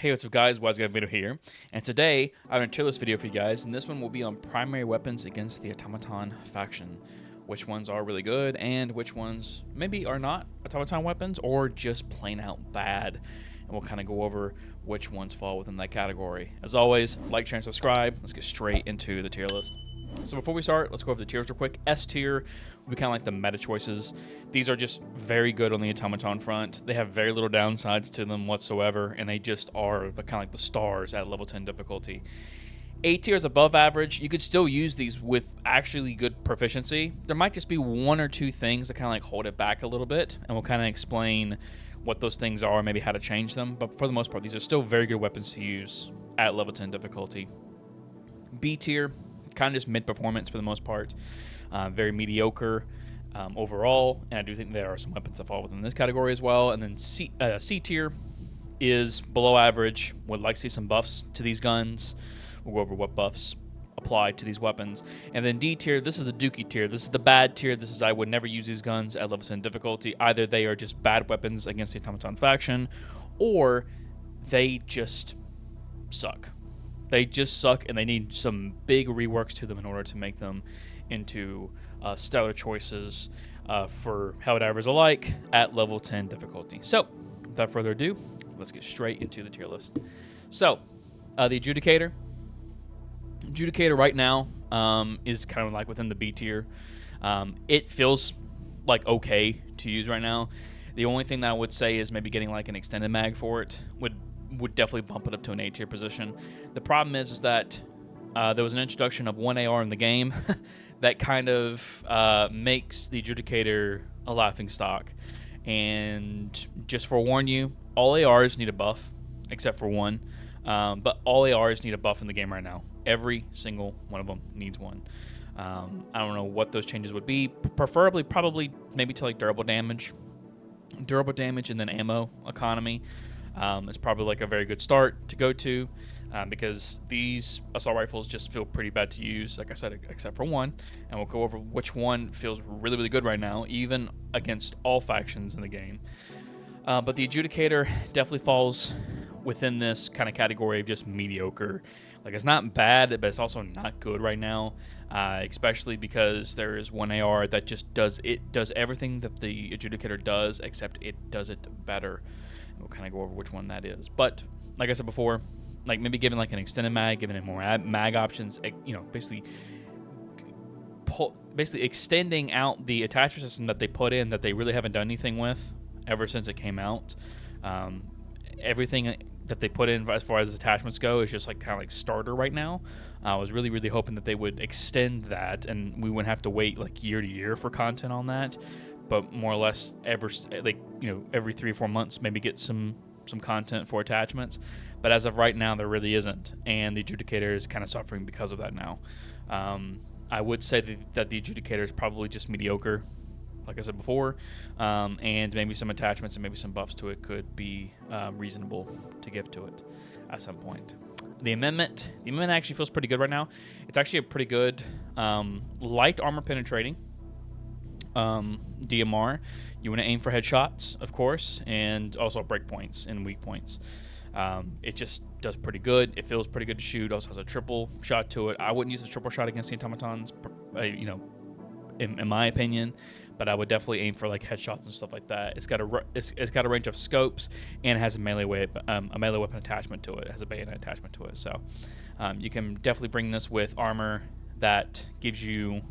Hey, what's up guys, WiseGuyVito here, and today I have a tier list video for you guys, and this one will be on primary weapons against the Automaton faction. Which ones are really good, and which ones maybe are not Automaton weapons, or just plain out bad. And we'll kind of go over which ones fall within that category. As always, like, share, and subscribe. Let's get straight into the tier list. So before we start, let's go over the tiers real quick. S tier will be kind of like the meta choices. These are just very good on the Automaton front. They have very little downsides to them whatsoever, and they just are the kind of like the stars at level 10 difficulty. A tier is above average. You could still use these with actually good proficiency. There might just be one or two things that kind of like hold it back a little bit, and we'll kind of explain what those things are, maybe how to change them. But for the most part, these are still very good weapons to use at level 10 difficulty. B tier, kind of just mid-performance for the most part. Very mediocre overall, and I do think there are some weapons that fall within this category as well. And then C tier is below average. Would like to see some buffs to these guns. We'll go over what buffs apply to these weapons. And then D tier, this is the dookie tier. This is the bad tier. This is I would never use these guns at level 10 difficulty. Either they are just bad weapons against the Automaton faction, or they just suck. They just suck, and they need some big reworks to them in order to make them into stellar choices for Helldivers alike at level 10 difficulty. So, without further ado, let's get straight into the tier list. So, the Adjudicator. Adjudicator right now is kind of like within the B tier. It feels like okay to use right now. The only thing that I would say is maybe getting like an extended mag for it would definitely bump it up to an A tier position. The problem is that there was an introduction of one AR in the game that kind of makes the Adjudicator a laughing stock. And just forewarn you, all ARs need a buff, except for one. But all ARs need a buff in the game right now. Every single one of them needs one. I don't know what those changes would be. Preferably, probably, maybe to like durable damage. Durable damage and then ammo economy. It's probably like a very good start to go to because these assault rifles just feel pretty bad to use, like I said, except for one. And we'll go over which one feels really, really good right now, even against all factions in the game. But the Adjudicator definitely falls within this kind of category of just mediocre. Like, it's not bad, but it's also not good right now, especially because there is one AR that just does everything that the Adjudicator does, except it does it better. We'll kind of go over which one that is. But like I said before, like maybe giving like an extended mag, giving it more mag options, basically extending out the attachment system that they put in that they really haven't done anything with ever since it came out. Everything that they put in as far as attachments go is just like kind of like starter right now. I was really, really hoping that they would extend that and we wouldn't have to wait like year to year for content on that. But more or less every 3 or 4 months, maybe get some content for attachments. But as of right now, there really isn't, and the Adjudicator is kind of suffering because of that now. I would say that the Adjudicator is probably just mediocre, like I said before, and maybe some attachments and maybe some buffs to it could be reasonable to give to it at some point. The amendment actually feels pretty good right now. It's actually a pretty good light armor penetrating DMR. You want to aim for headshots, of course, and also break points and weak points. It just does pretty good. It feels pretty good to shoot. Also has a triple shot to it. I wouldn't use a triple shot against the Automatons, in my opinion, but I would definitely aim for like headshots and stuff like that. It's got a range of scopes and it has a melee weapon attachment to it. It has a bayonet attachment to it. So you can definitely bring this with armor that gives you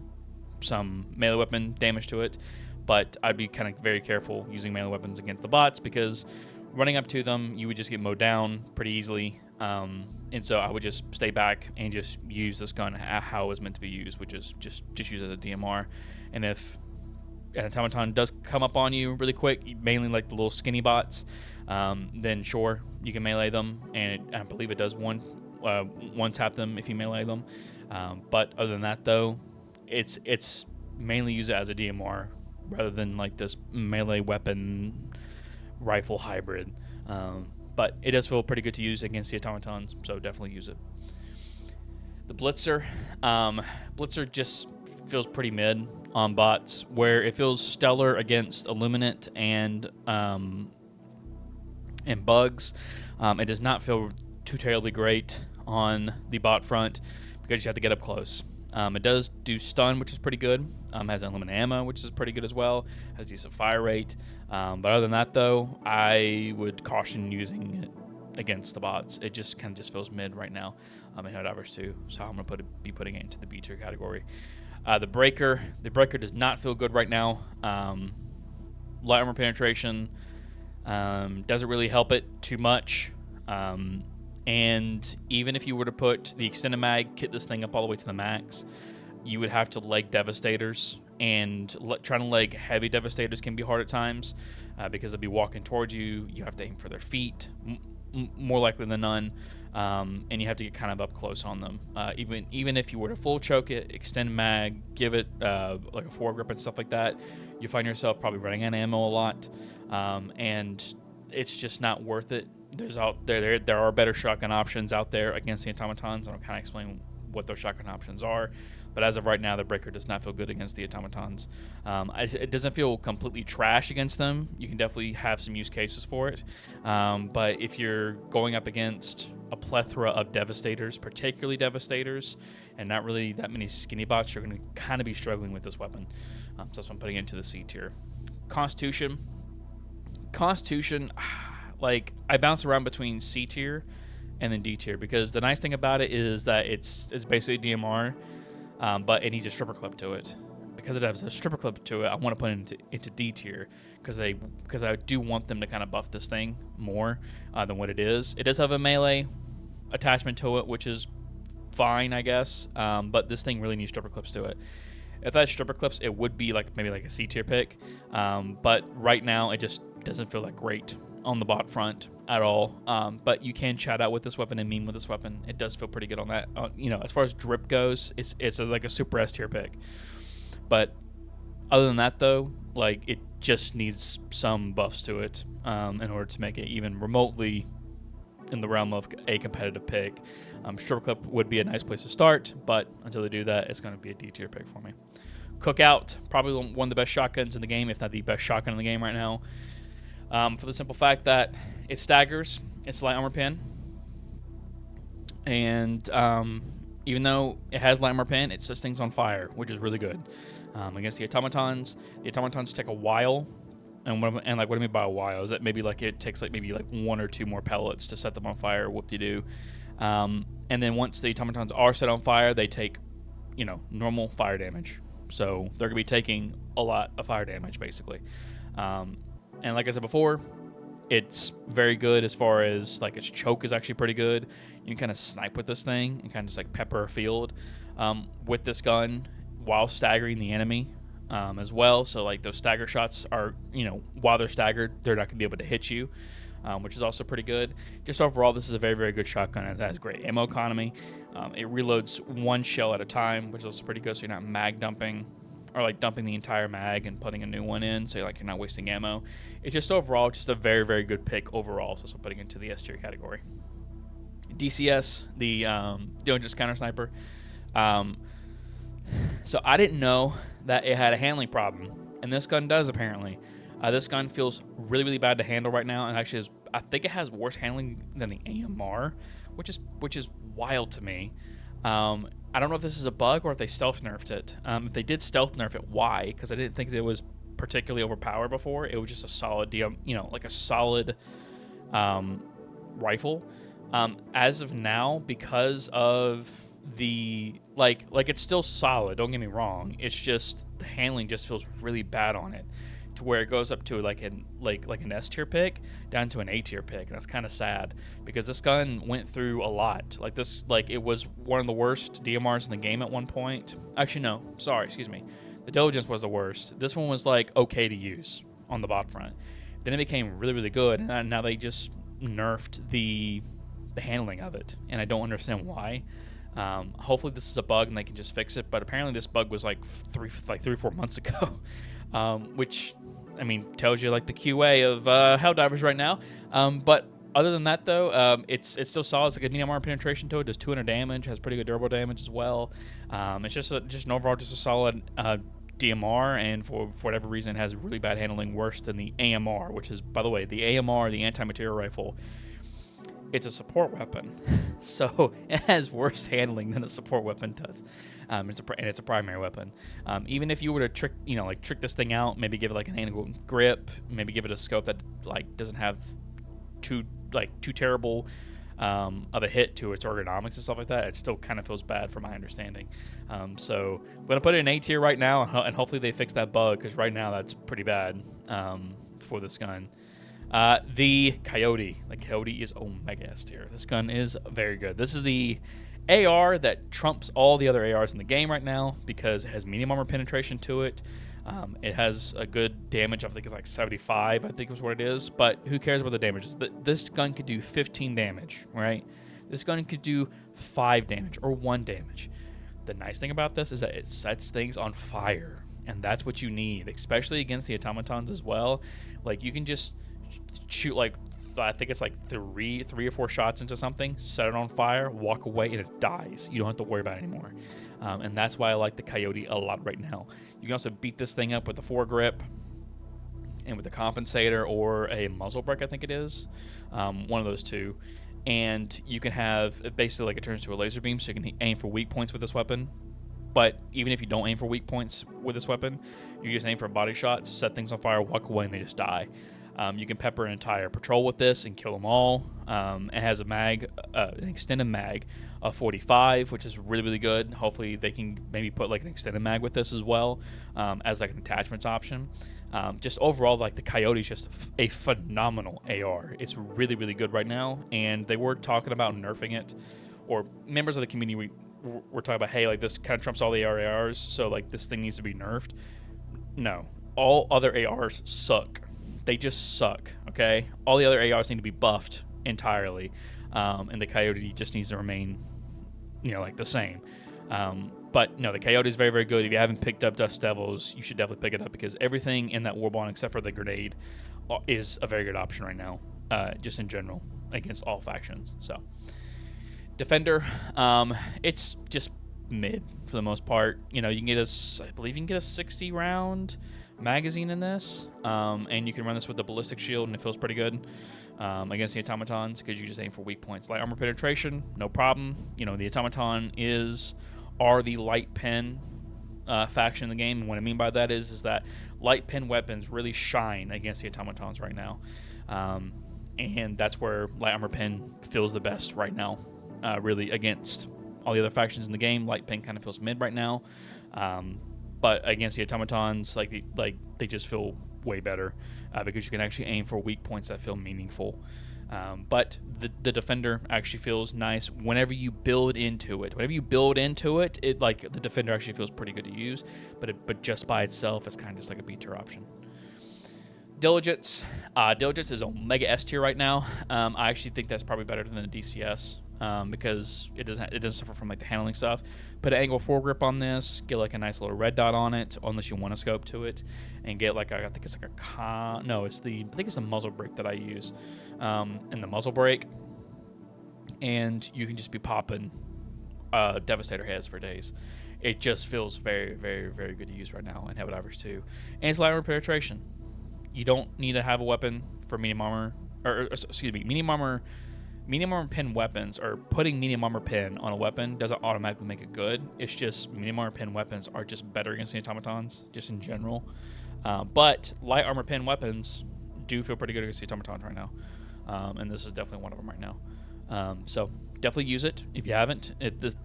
some melee weapon damage to it, but I'd be kind of very careful using melee weapons against the bots because running up to them, you would just get mowed down pretty easily. And so I would just stay back and just use this gun how it was meant to be used, which is just use it as a DMR. And if an Automaton does come up on you really quick, mainly like the little skinny bots, then sure, you can melee them, and I believe it does one tap them if you melee them. But other than that, though, it's mainly use it as a DMR rather than like this melee weapon rifle hybrid. But it does feel pretty good to use against the Automatons, so definitely use it. The Blitzer. Blitzer just feels pretty mid on bots, where it feels stellar against Illuminate and and bugs. It does not feel too terribly great on the bot front because you have to get up close. It does do stun, which is pretty good. Has unlimited ammo, which is pretty good as well. Has decent fire rate. But other than that, though, I would caution using it against the bots. It just kind of just feels mid right now in Helldivers 2. So I'm going to be putting it into the B tier category. The breaker does not feel good right now. Light armor penetration doesn't really help it too much. And even if you were to put the extended mag, kit this thing up all the way to the max, you would have to leg Devastators, and trying to leg heavy Devastators can be hard at times because they'll be walking towards you. You have to aim for their feet, more likely than none, and you have to get kind of up close on them. Even if you were to full choke it, extend mag, give it like a foregrip and stuff like that, you find yourself probably running out of ammo a lot, and it's just not worth it. There are better shotgun options out there against the automatons, and I'll kind of explain what those shotgun options are. But as of right now, the breaker does not feel good against the automatons. It doesn't feel completely trash against them. You can definitely have some use cases for it. But if you're going up against a plethora of Devastators, particularly Devastators, and not really that many skinny bots, you're going to kind of be struggling with this weapon. So that's why I'm putting it into the C tier. Constitution, like, I bounce around between C tier and then D tier because the nice thing about it is that it's basically a DMR, but it needs a stripper clip to it. Because it has a stripper clip to it, I want to put it into D tier because I do want them to kind of buff this thing more than what it is. It does have a melee attachment to it, which is fine, I guess, but this thing really needs stripper clips to it. If I had stripper clips, it would be maybe like a C tier pick, but right now it just doesn't feel like great on the bot front at all. But you can chat out with this weapon and meme with this weapon. It does feel pretty good on that. As far as drip goes, it's like a super S tier pick. But other than that, though, it just needs some buffs to it in order to make it even remotely in the realm of a competitive pick. Stripper clip would be a nice place to start, but until they do that, it's going to be a D tier pick for me. Cookout, probably one of the best shotguns in the game, if not the best shotgun in the game right now. For the simple fact that it staggers, it's light armor pen, and even though it has light armor pen, it sets things on fire, which is really good. Against the automatons take a while, and what do I mean by a while? Is that maybe it takes maybe one or two more pellets to set them on fire? Whoop-de-doo. And then once the automatons are set on fire, they take, normal fire damage. So they're gonna be taking a lot of fire damage basically. And like I said before, it's very good as far as its choke is actually pretty good. You can kind of snipe with this thing and kind of just pepper a field with this gun while staggering the enemy as well. So those stagger shots are, while they're staggered, they're not gonna be able to hit you, which is also pretty good. Just overall, this is a very, very good shotgun. It has great ammo economy. It reloads one shell at a time, which is also pretty good. So you're not mag dumping or dumping the entire mag and putting a new one in, so you're not wasting ammo. It's just overall just a very, very good pick overall, so I'm putting it into the S tier category. DCS, the Dangerous Counter Sniper. So I didn't know that it had a handling problem, and this gun does apparently. This gun feels really, really bad to handle right now, and actually I think it has worse handling than the AMR, which is wild to me. I don't know if this is a bug or if they stealth nerfed it. If they did stealth nerf it, why? Because I didn't think that it was particularly overpowered before. It was just a solid a solid rifle. As of now, because of the it's still solid. Don't get me wrong. It's just the handling just feels really bad on it, to where it goes up to an S tier pick down to an A tier pick, and that's kind of sad because this gun went through a lot. It was one of the worst DMRs in the game at one point. Actually, no, sorry, excuse me. The Diligence was the worst. This one was okay to use on the bot front. Then it became really, really good, and now they just nerfed the handling of it, and I don't understand why. Hopefully this is a bug and they can just fix it, but apparently this bug was 3 or 4 months ago, which tells you the QA of Helldivers right now. But other than that, though, it's still solid. It's a DMR penetration to it. Does 200 damage. Has pretty good durable damage as well. It's just an overall just a solid DMR, and for whatever reason has really bad handling, worse than the AMR, which is, by the way, the AMR, the anti-material rifle. It's a support weapon, so it has worse handling than a support weapon does. It's a primary weapon. Even if you were to trick this thing out, maybe give it like an angle grip, maybe give it a scope that like doesn't have too terrible of a hit to its ergonomics and stuff like that, it still kind of feels bad from my understanding. So I'm gonna put it in A tier right now, and hopefully they fix that bug, because right now that's pretty bad for this gun. The Coyote. The Coyote is Omega S tier. This gun is very good. This is the AR that trumps all the other ARs in the game right now, because it has medium armor penetration to it. It has a good damage. I think it's like 75, I think is what it is. But who cares about the damage? This gun could do 15 damage, right? This gun could do 5 damage or 1 damage. The nice thing about this is that it sets things on fire. And that's what you need, especially against the automatons as well. Like, you can just shoot like, I think it's like three or four shots into something, set it on fire, walk away, and it dies. You don't have to worry about it anymore. And that's why I like the Coyote a lot right now. You can also beat this thing up with the foregrip and with a compensator or a muzzle brake, I think it is. One of those two. And you can have, basically like it turns to a laser beam, so you can aim for weak points with this weapon. But even if you don't aim for weak points with this weapon, you just aim for body shots, set things on fire, walk away, and they just die. You can pepper an entire patrol with this and kill them all. It has a mag, an extended mag of 45, which is really, really good. Hopefully they can maybe put like an extended mag with this as well, as like an attachments option. Just overall, like the Coyote is just a phenomenal AR. It's really, really good right now, and they were talking about nerfing it, or members of the community we're talking about, hey, like this kind of trumps all the ARs, so like this thing needs to be nerfed. No, all other ARs suck. They just suck, okay? All the other ARs need to be buffed entirely, and the Coyote just needs to remain, like the same. But no, the Coyote is very, very good. If you haven't picked up Dust Devils, you should definitely pick it up, because everything in that Warbond except for the grenade is a very good option right now, just in general, against all factions. So, Defender, it's just mid for the most part. You can get I believe you can get a 60 round magazine in this, and you can run this with the ballistic shield, and it feels pretty good against the automatons, because you just aim for weak points. Light armor penetration, no problem. The automaton are the light pen faction in the game, and what I mean by that is that light pen weapons really shine against the automatons right now, and that's where light armor pen feels the best right now. Really, against all the other factions in the game, light pen kind of feels mid right now. But against the automatons, they just feel way better, because you can actually aim for weak points that feel meaningful. But the Defender actually feels nice whenever you build into it. Whenever you build into it, the Defender actually feels pretty good to use. But just by itself, it's kind of just like a B tier option. Diligence. Diligence is Omega S tier right now. I actually think that's probably better than the DCS. Because it doesn't suffer from like the handling stuff. Put an angle foregrip on this, get like a nice little red dot on it, unless you want to scope to it, and get like I think it's like I think it's a muzzle brake that I use, in the muzzle brake, and you can just be popping Devastator heads for days. It just feels very, very, very good to use right now, and Helldivers too. And it's light armor penetration. You don't need to have a weapon for medium armor, medium armor pen weapons, or putting medium armor pen on a weapon doesn't automatically make it good. It's just medium armor pen weapons are just better against the automatons, just in general. But light armor pen weapons do feel pretty good against the automatons right now. And this is definitely one of them right now. So definitely use it if you haven't.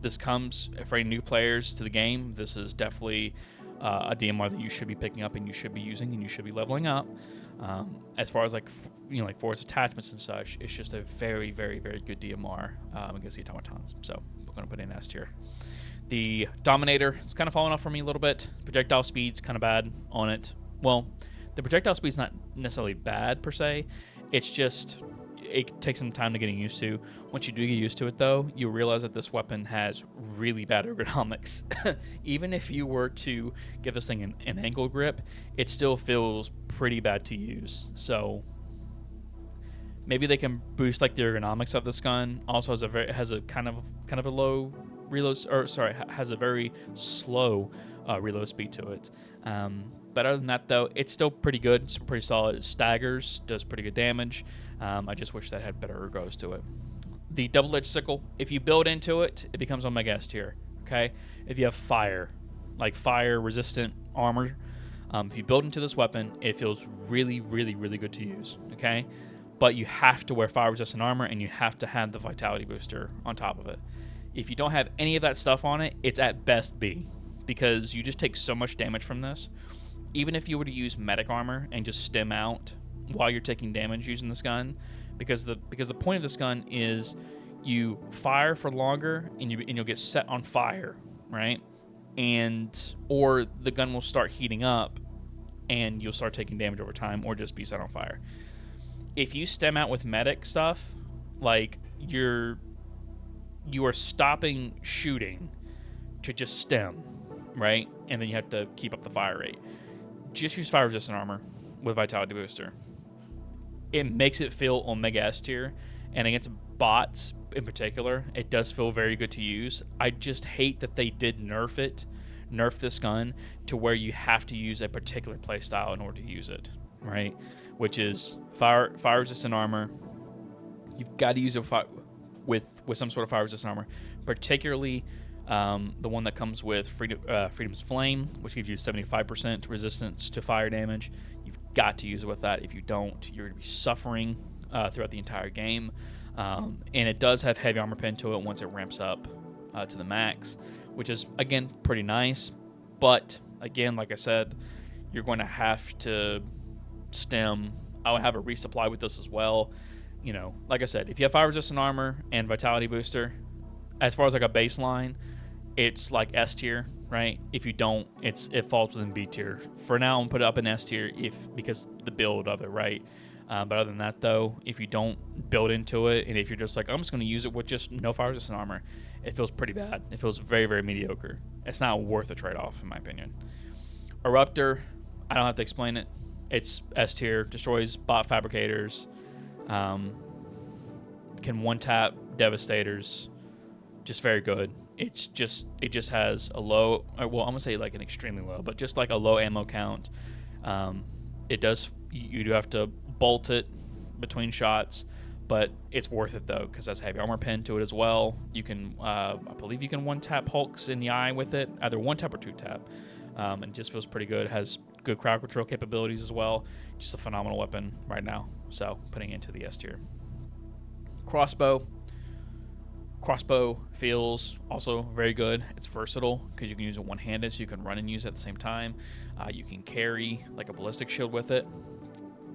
This comes for any new players to the game. This is definitely a DMR that you should be picking up and you should be using and you should be leveling up. As far as for its attachments and such, it's just a very, very, very good DMR against the automatons. So we're going to put in S tier. The Dominator is kind of falling off for me a little bit. Projectile speed's kind of bad on it. Well, the projectile speed's not necessarily bad per se. It's just it takes some time to getting used to. Once you do get used to it, though, you realize that this weapon has really bad ergonomics. Even if you were to give this thing an angle grip, it still feels pretty bad to use. So maybe they can boost like the ergonomics of this gun. Also has a kind of a low has a very slow reload speed to it. But other than that, though, it's still pretty good. It's pretty solid. It staggers, does pretty good damage. I just wish that had better ergos to it. The double-edged sickle, if you build into it, it becomes Omega S tier. Okay, if you have fire resistant armor, if you build into this weapon, it feels really, really, really good to use. Okay, but you have to wear fire resistant armor, and you have to have the vitality booster on top of it. If you don't have any of that stuff on it, it's at best B, because you just take so much damage from this. Even if you were to use medic armor and just stem out while you're taking damage using this gun, because the point of this gun is you fire for longer and you'll get set on fire, right? Or the gun will start heating up and you'll start taking damage over time, or just be set on fire. If you stem out with medic stuff, like you are stopping shooting to just stem, right? And then you have to keep up the fire rate. Just use fire resistant armor with vitality booster. It makes it feel Omega S tier, and against bots in particular, it does feel very good to use. I just hate that they did nerf this gun to where you have to use a particular playstyle in order to use it, right? Which is fire resistant armor. You've got to use it with some sort of fire resistant armor, particularly the one that comes with Freedom's Flame, which gives you 75% resistance to fire damage. You've got to use it with that. If you don't, you're going to be suffering throughout the entire game. And it does have heavy armor pen to it once it ramps up to the max, which is, again, pretty nice. But, again, like I said, you're going to have to stem. I'll have a resupply with this as well. You know, like I said, if you have fire resistant armor and vitality booster, as far as like a baseline, it's like S tier, right? If you don't, it falls within B tier. For now, I'm gonna put it up in S tier because the build of it, right? But other than that, though, if you don't build into it, and if you're just like, I'm just gonna use it with just no fire resistant armor, it feels pretty bad. It feels very, very mediocre. It's not worth the trade-off, in my opinion. Eruptor, I don't have to explain it. It's S tier, destroys bot fabricators, can one-tap devastators, just very good. It just has a low, well, I'm gonna say like an extremely low, but just like a low ammo count. You do have to bolt it between shots, but it's worth it though, because that's heavy armor pen to it as well. You can, I believe you can one-tap Hulks in the eye with it, either one-tap or two-tap, and it just feels pretty good. It has good crowd control capabilities as well. Just a phenomenal weapon right now. So putting it into the S tier. Crossbow feels also very good. It's versatile because you can use it one-handed, so you can run and use it at the same time. You can carry like a ballistic shield with it,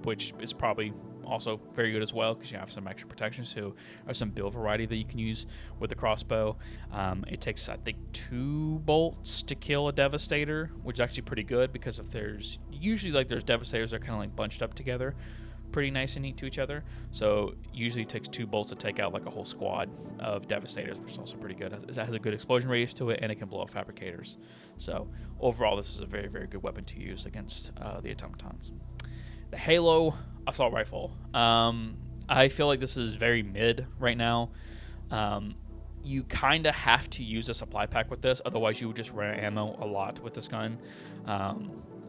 which is probably also very good as well because you have some extra protections too, or some build variety that you can use with the crossbow. It takes, I think, 2 bolts to kill a Devastator, which is actually pretty good because if there's Devastators that are kind of like bunched up together, pretty nice and neat to each other. So usually it takes 2 bolts to take out like a whole squad of Devastators, which is also pretty good. It has a good explosion radius to it, and it can blow up fabricators. So overall, this is a very, very good weapon to use against the automatons. The Halo assault rifle. I feel like this is very mid right now. You kind of have to use a supply pack with this, otherwise you would just run ammo a lot with this gun.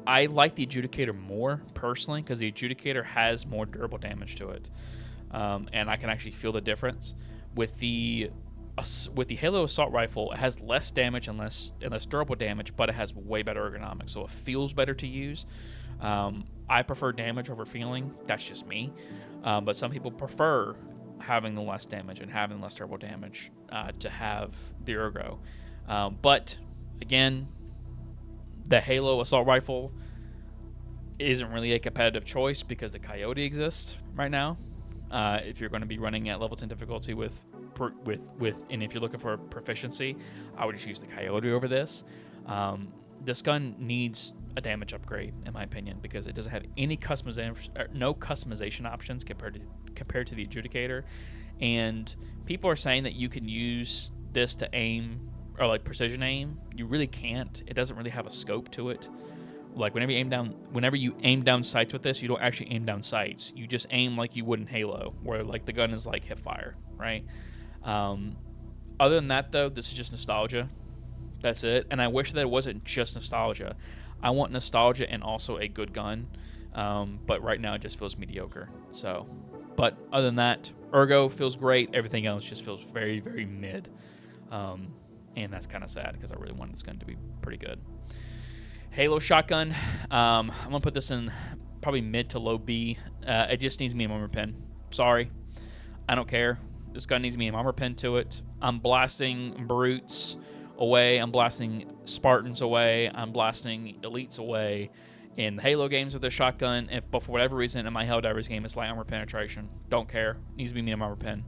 I like the Adjudicator more personally because the Adjudicator has more durable damage to it, and I can actually feel the difference with the Halo assault rifle. It has less damage and less durable damage, but it has way better ergonomics, so it feels better to use. I prefer damage over feeling. That's just me, but some people prefer having the less damage and having less durable damage to have the ergo. But again, the Halo assault rifle isn't really a competitive choice because the Coyote exists right now. If you're going to be running at level 10 difficulty and if you're looking for proficiency, I would just use the Coyote over this. This gun needs a damage upgrade, in my opinion, because it doesn't have any customization options compared to the Adjudicator. And people are saying that you can use this to aim, or like precision aim. You really can't. It doesn't really have a scope to it. Like whenever you aim down sights with this, you don't actually aim down sights. You just aim like you would in Halo, where like the gun is like hip fire, right? Other than that, though, this is just nostalgia. That's it. And I wish that it wasn't just nostalgia. I want nostalgia and also a good gun. But right now it just feels mediocre. So, but other than that, Ergo feels great. Everything else just feels very, very mid. And that's kind of sad because I really wanted this gun to be pretty good. Halo shotgun. I'm going to put this in probably mid to low B. It just needs medium armor pen. Sorry. I don't care. This gun needs medium armor pen to it. I'm blasting brutes away. I'm blasting Spartans away. I'm blasting elites away in the Halo games with the shotgun. But for whatever reason, in my Helldivers game, it's light armor penetration. Don't care. Needs to be medium armor pen.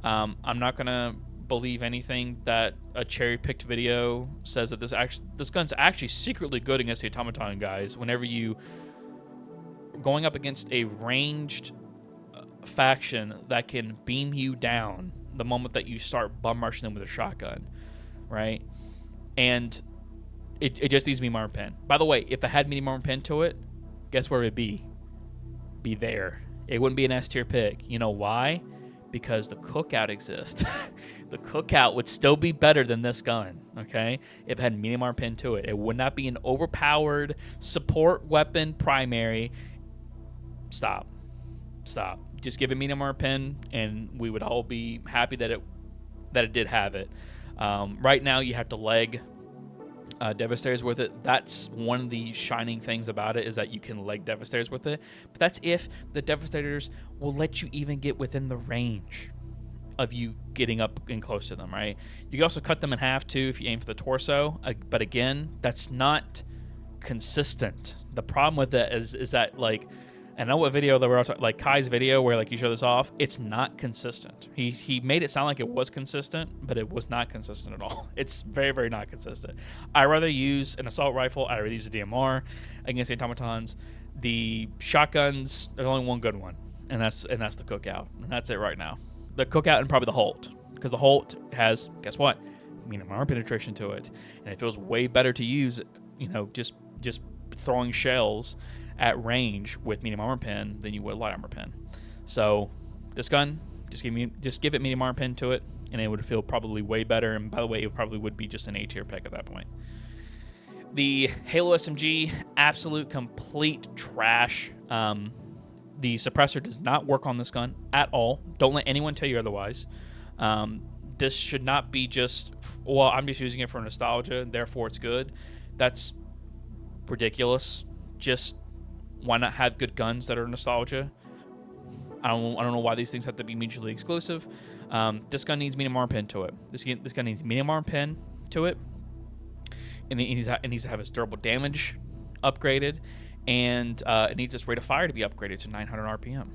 I'm not going to believe anything that a cherry-picked video says that this gun's actually secretly good against the Automaton guys. Whenever you going up against a ranged faction that can beam you down the moment that you start bum rushing them with a shotgun, right? And it just needs medium armor pen. By the way, if it had medium armor pen to it, guess where it would be? Be there. It wouldn't be an S tier pick. You know why? Because the cookout exists. The cookout would still be better than this gun, okay? If it had medium armor pen to it. It would not be an overpowered support weapon primary. Stop. Just give it medium armor pen, and we would all be happy that it did have it. Right now, you have to leg Devastators with it. That's one of the shining things about it, is that you can leg Devastators with it. But that's if the Devastators will let you even get within the range of you getting up and close to them, right? You can also cut them in half too if you aim for the torso. But again, that's not consistent. The problem with it is that, like, I know what video that we're all talking, like Kai's video where like you show this off, it's not consistent. He made it sound like it was consistent, but it was not consistent at all. It's very, very not consistent. I'd rather use an assault rifle. I'd rather use a DMR against the automatons. The shotguns, there's only one good one, and that's the cookout. And that's it right now. The cookout and probably the Holt, because the Holt has, guess what, medium armor penetration to it, and it feels way better to use, you know, just throwing shells at range with medium armor pen than you would light armor pen. So this gun, just give it medium armor pen to it, and it would feel probably way better. And by the way, it probably would be just an A tier pick at that point. The Halo SMG, absolute complete trash. The suppressor does not work on this gun at all. Don't let anyone tell you otherwise. This should not be just, well, I'm just using it for nostalgia, therefore it's good. That's ridiculous. Just why not have good guns that are nostalgia? I don't know why these things have to be mutually exclusive. This gun needs medium armor pen to it. This gun needs medium armor pen to it, and it needs to have its durable damage upgraded, and it needs its rate of fire to be upgraded to 900 RPM.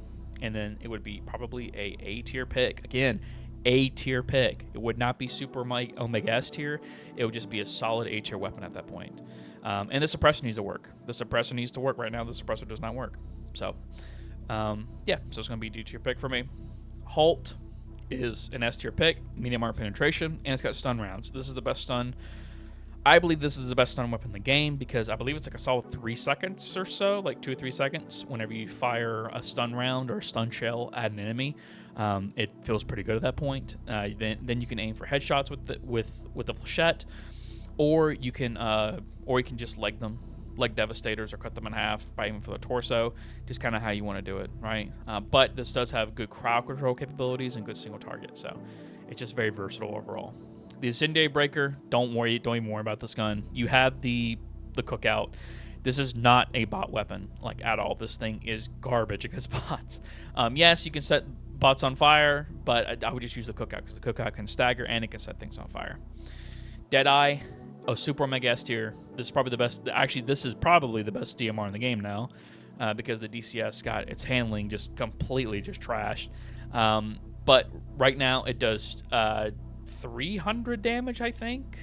And then it would be probably a tier pick. Again, A tier pick. It would not be Super Omega S tier. It would just be a solid A tier weapon at that point. And the suppressor needs to work. The suppressor needs to work. Right now, the suppressor does not work. So, yeah. So it's going to be a D tier pick for me. Holt is an S tier pick, medium armor penetration, and it's got stun rounds. This is the best stun. I believe this is the best stun weapon in the game because I believe it's like a solid 3 seconds or so, like 2 or 3 seconds. Whenever you fire a stun round or a stun shell at an enemy, it feels pretty good at that point. Then you can aim for headshots with the flechette, or you can just leg them, leg devastators, or cut them in half by aiming for the torso. Just kind of how you want to do it, right? But this does have good crowd control capabilities and good single target, so it's just very versatile overall. The Incendiary Breaker, don't even worry about this gun. You have the cookout. This is not a bot weapon, like, at all. This thing is garbage against bots. Yes, you can set bots on fire, but I would just use the cookout because the cookout can stagger and it can set things on fire. Deadeye, Super Omega S tier. This is probably the best. Actually, this is probably the best DMR in the game now, because the DCS got its handling just completely just trashed. But right now it does 300 damage, I think.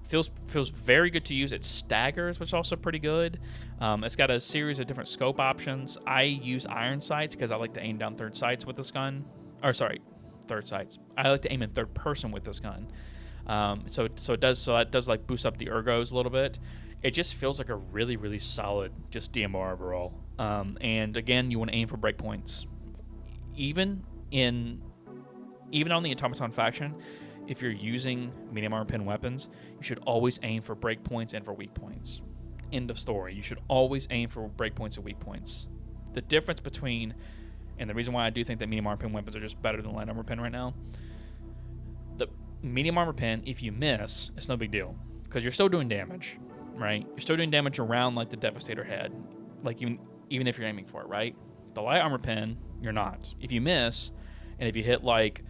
Feels very good to use. It staggers, which is also pretty good. It's got a series of different scope options. I use iron sights because I like to aim down third sights with this gun. Third sights. I like to aim in third person with this gun. So that does like boost up the ergos a little bit. It just feels like a really, really solid just DMR overall. And again, you want to aim for breakpoints. Even in even on the Automaton faction, if you're using medium armor pen weapons, you should always aim for break points and for weak points. End of story. You should always aim for break points and weak points. The difference between, and the reason why I do think that medium armor pen weapons are just better than light armor pen right now, the medium armor pen, if you miss, it's no big deal because you're still doing damage, right? You're still doing damage around like the Devastator head, like even if you're aiming for it, right? The light armor pen, you're not. If you miss, and if you hit like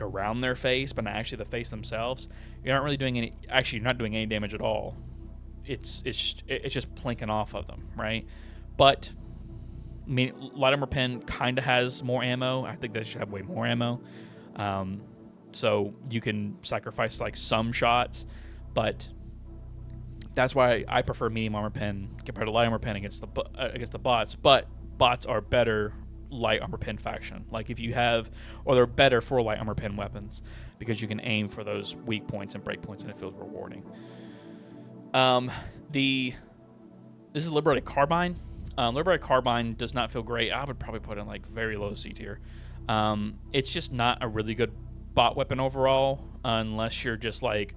around their face, but not actually the face themselves, you're not really doing any. Actually, you're not doing any damage at all. It's just plinking off of them, right? But light armor pen kind of has more ammo. I think they should have way more ammo. So you can sacrifice like some shots, but that's why I prefer medium armor pen compared to light armor pen against the bots. But bots are better light armor pen faction. Like if you have, or they're better for light armor pen weapons because you can aim for those weak points and break points and it feels rewarding. This is Liberated Carbine. Liberated Carbine does not feel great. I would probably put it in like very low C tier. It's just not a really good bot weapon overall, unless you're just like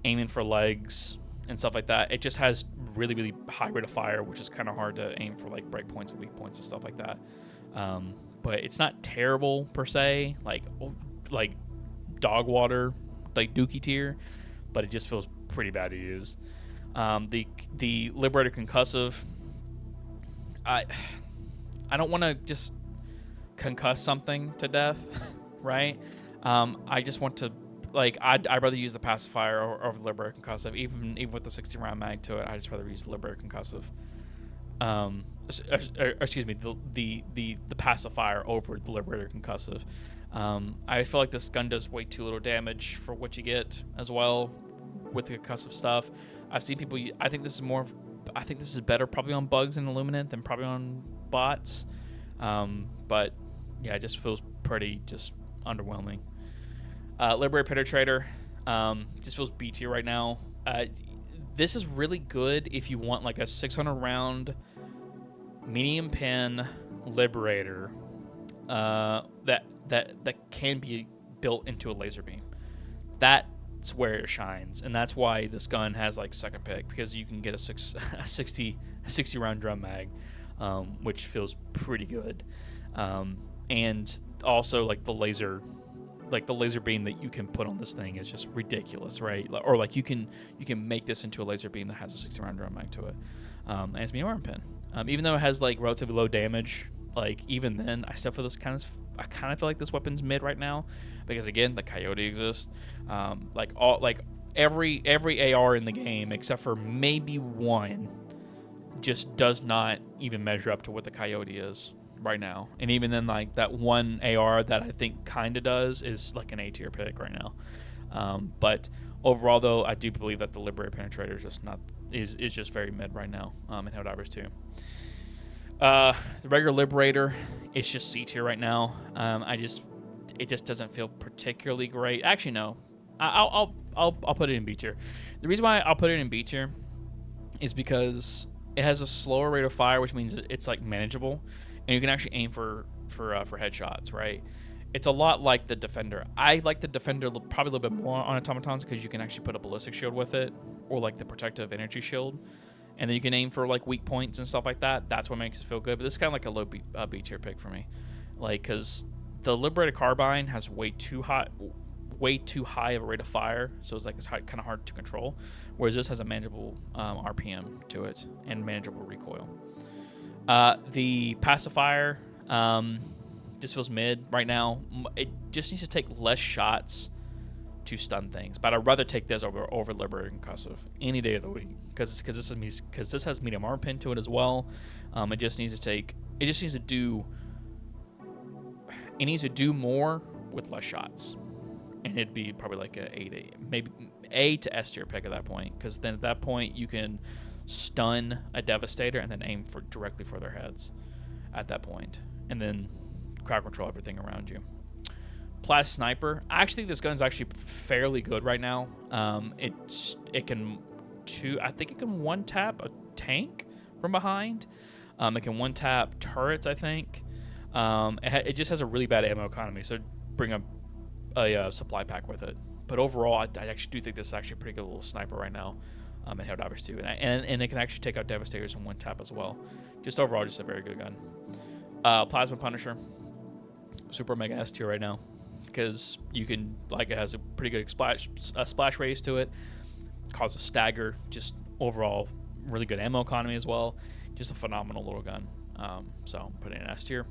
aiming for legs and stuff like that. It just has really, really high rate of fire, which is kind of hard to aim for like break points and weak points and stuff like that. But it's not terrible per se, like dog water, like Dookie tier, but it just feels pretty bad to use. The Liberated Concussive, I don't want to just concuss something to death, right? I just want to, like, I'd rather use the pacifier over the Liberated Concussive, even with the 60 round mag to it. I just rather use the Liberated Concussive. Excuse me, the pacifier over the Liberated Concussive. I feel like this gun does way too little damage for what you get as well with the concussive stuff. I've seen people. I think this is better probably on bugs and Illuminant than probably on bots. But yeah, it just feels pretty just underwhelming. Liberated Penetrator just feels B tier right now. This is really good if you want like a 600 round medium pen Liberator that can be built into a laser beam. That's where it shines, and that's why this gun has like second pick, because you can get a 60 round drum mag, which feels pretty good, and also like the laser beam that you can put on this thing is just ridiculous, right? Or like you can make this into a laser beam that has a 60 round drum mag to it, and it's medium armor pen. Even though it has like relatively low damage, like even then I still feel I kind of feel like this weapon's mid right now, because again the Coyote exists. Every AR in the game except for maybe one just does not even measure up to what the Coyote is right now. And even then, like that one AR that I think kind of does is like an A tier pick right now. But overall, though, I do believe that the Liberated Penetrator is just very mid right now. In Helldivers 2. The regular Liberator, it's just C tier right now. It just doesn't feel particularly great. Actually, no, I'll put it in B tier. The reason why I'll put it in B tier is because it has a slower rate of fire, which means it's like manageable, and you can actually aim for headshots, right? It's a lot like the Defender. I like the Defender probably a little bit more on automatons because you can actually put a ballistic shield with it, or like the protective energy shield, and then you can aim for like weak points and stuff like that. That's what makes it feel good. But this is kind of like a low B tier pick for me, like because the Liberated Carbine has way too high of a rate of fire, so it's kind of hard to control. Whereas this has a manageable RPM to it and manageable recoil. The pacifier just feels mid right now. It just needs to take less shots to stun things, but I'd rather take this over Liberated Concussive any day of the week because this has medium armor pen to it as well. It needs to do more with less shots, and it'd be probably like maybe A to S tier pick at that point, because then at that point you can stun a Devastator and then aim directly for their heads at that point, and then crowd control everything around you. Plas Sniper, I actually think this gun is actually fairly good right now. I think it can one tap a tank from behind. It can one tap turrets, I think. It just has a really bad ammo economy, so bring supply pack with it. But overall, I actually do think this is actually a pretty good little sniper right now in Helldivers 2. And it can actually take out Devastators in one tap as well. Just overall, just a very good gun. Plasma Punisher. Super mega S tier right now. Because you can, like, it has a pretty good splash radius to it. Causes stagger. Just overall, really good ammo economy as well. Just a phenomenal little gun. So I'm putting it in S tier.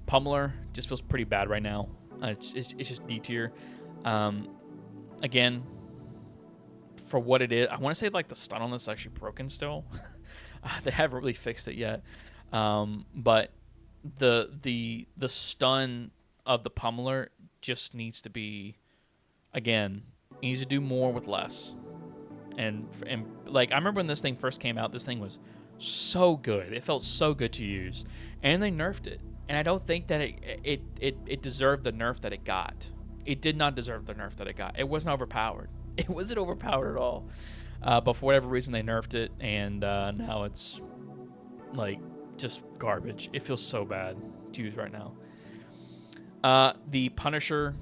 Pummeler just feels pretty bad right now. It's just D tier. Again, for what it is, I want to say like the stun on this is actually broken still. They haven't really fixed it yet. But the stun of the pummeler just needs to be, again, it needs to do more with less. And like I remember when this thing first came out, this thing was so good. It felt so good to use, and they nerfed it. And I don't think that it deserved the nerf that it got. It did not deserve the nerf that it got. It wasn't overpowered. It wasn't overpowered at all. But for whatever reason, they nerfed it, and now it's like just garbage. It feels so bad to use right now. The Punisher,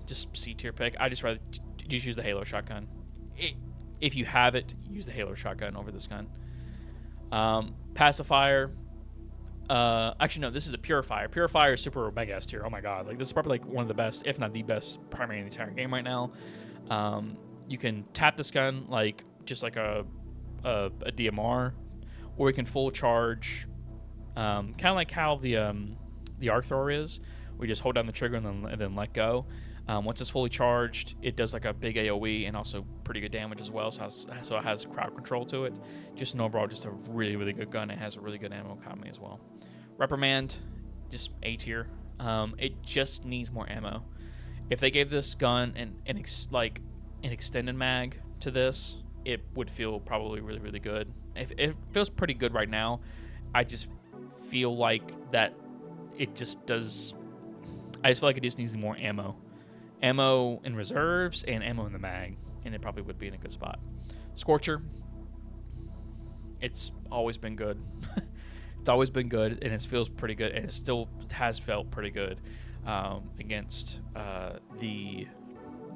just C tier pick. I just rather just use the Halo shotgun. If you have it, use the Halo shotgun over this gun. Pacifier. Actually, no, this is the Purifier. Purifier is super mega S tier. Oh my god, like this is probably like one of the best, if not the best, primary in the entire game right now. You can tap this gun like just like a DMR, or you can full charge, kind of like how the arc thrower is. We just hold down the trigger and then let go. Once it's fully charged, it does like a big AoE and also pretty good damage as well. So it has crowd control to it. Just an overall, just a really, really good gun. It has a really good ammo economy as well. Reprimand, just A tier. It just needs more ammo. If they gave this gun an extended mag to this, it would feel probably really, really good. It feels pretty good right now. I just feel like that it just does. I just feel like it just needs more ammo. Ammo in reserves and ammo in the mag, and it probably would be in a good spot. Scorcher, it's always been good. It's always been good, and it feels pretty good, and it still has felt pretty good against the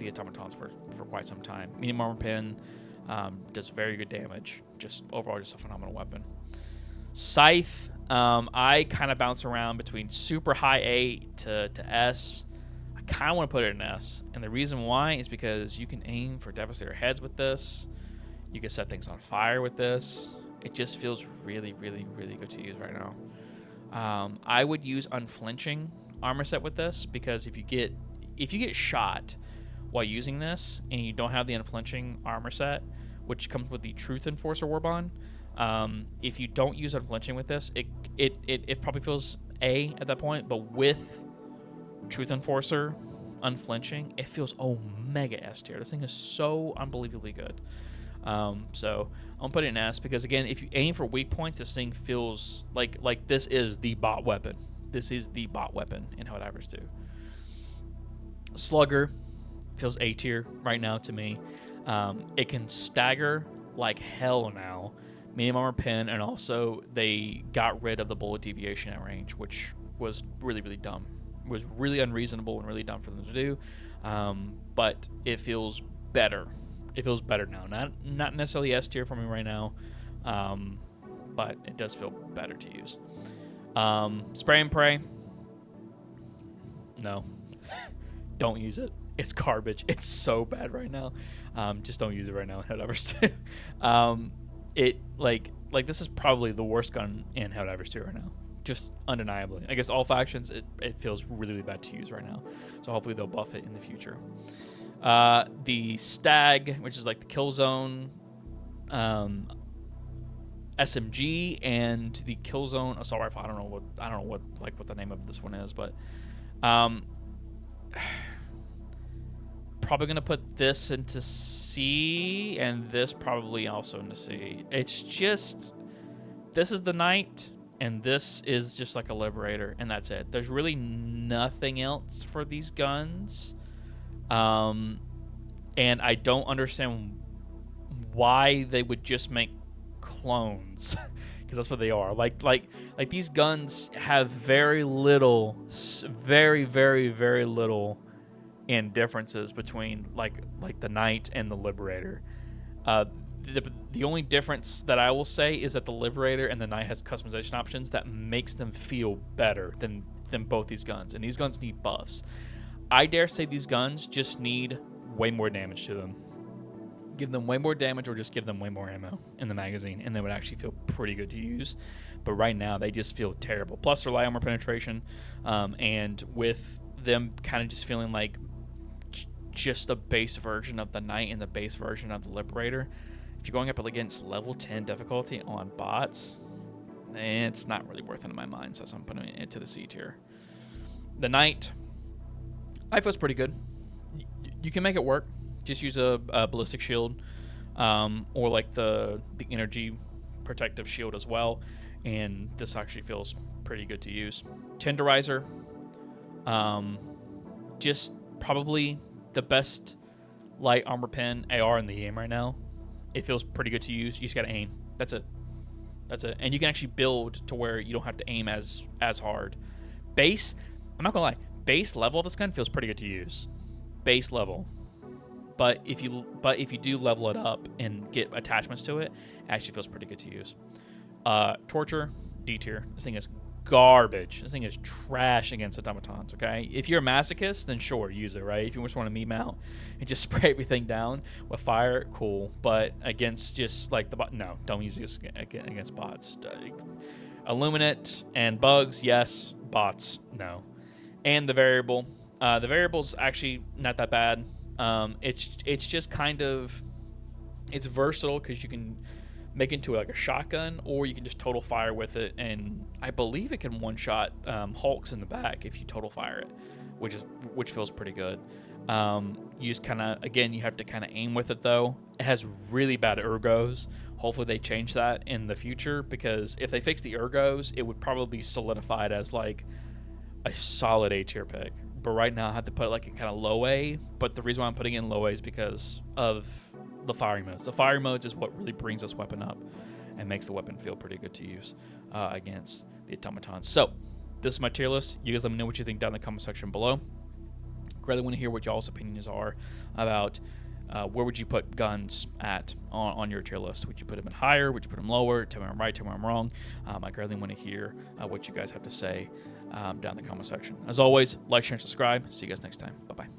automatons for quite some time. Medium armor pen does very good damage. Just overall, just a phenomenal weapon. Scythe, I kind of bounce around between super high A to S. I kind of want to put it in S, and the reason why is because you can aim for Devastator heads with this. You can set things on fire with this. It just feels really, really, really good to use right now. I would use unflinching armor set with this, because if you get shot while using this and you don't have the unflinching armor set, which comes with the Truth Enforcer Warbond, if you don't use unflinching with this, it probably feels A at that point, but with Truth Enforcer unflinching, it feels mega S tier. This thing is so unbelievably good. So I'm putting it in S because, again, if you aim for weak points, this thing feels like this is the bot weapon. This is the bot weapon in Helldivers 2. Slugger feels A tier right now to me. It can stagger like hell now. Medium armor pen, and also they got rid of the bullet deviation at range, which was really, really dumb. It was really unreasonable and really dumb for them to do. But it feels better. It feels better now. Not necessarily S tier for me right now, but it does feel better to use. Spray and pray. No. Don't use it. It's garbage. It's so bad right now. Just don't use it right now in Helldivers 2. It like this is probably the worst gun in Helldivers 2 right now. Just undeniably. I guess all factions, it feels really, really bad to use right now. So hopefully they'll buff it in the future. The Stag, which is like the kill zone SMG, and the kill zone assault rifle. I don't know what the name of this one is, but probably gonna put this into C, and this probably also into C. It's just, this is the Knight, and this is just like a Liberator, and that's it. There's really nothing else for these guns. And I don't understand why they would just make clones, because that's what they are. Like these guns have very little, very, very, very little in differences between like the Knight and the Liberator. The only difference that I will say is that the Liberator and the Knight has customization options that makes them feel better than both these guns, and these guns need buffs. I dare say these guns just need way more damage to them. Give them way more damage, or just give them way more ammo in the magazine, and they would actually feel pretty good to use. But right now, they just feel terrible. Plus, they're light armor penetration, and with them kind of just feeling like just a base version of the Knight and the base version of the Liberator, if you're going up against level 10 difficulty on bots, it's not really worth it in my mind, so I'm putting it into the C tier. The Knight, I feel it's pretty good. You can make it work. Just use a ballistic shield, or like the energy protective shield as well, and this actually feels pretty good to use. Tenderizer, just probably the best light armor pen AR in the game right now. It feels pretty good to use. You just gotta aim. That's it. And you can actually build to where you don't have to aim as hard. Base, I'm not gonna lie, base level of this gun feels pretty good to use. Base level. But if you do level it up and get attachments to it, it actually feels pretty good to use. Torture, D tier. This thing is garbage. This thing is trash against automatons, okay? If you're a masochist, then sure, use it, right? If you just want to meme out and just spray everything down with fire, cool. But against just like the bot, no, don't use this against bots. Illuminate and bugs, yes. Bots, no. And the variable's actually not that bad. It's just kind of, it's versatile because you can make it into like a shotgun, or you can just total fire with it, and I believe it can one-shot Hulks in the back if you total fire it, which feels pretty good. You just kind of, again, you have to kind of aim with it though. It has really bad ergos. Hopefully they change that in the future, because if they fix the ergos, it would probably be solidified as like a solid A tier pick. But right now I have to put it like a kind of low A, but the reason why I'm putting in low A is because of the firing modes. The firing modes is what really brings this weapon up and makes the weapon feel pretty good to use against the automatons. So this is my tier list. You guys let me know what you think down in the comment section below. Really want to hear what y'all's opinions are about where would you put guns at on your tier list. Would you put them in higher? Would you put them lower? Tell me I'm right, tell me I'm wrong. I really want to hear what you guys have to say down in the comment section. As always, like, share, and subscribe. See you guys next time. Bye-bye.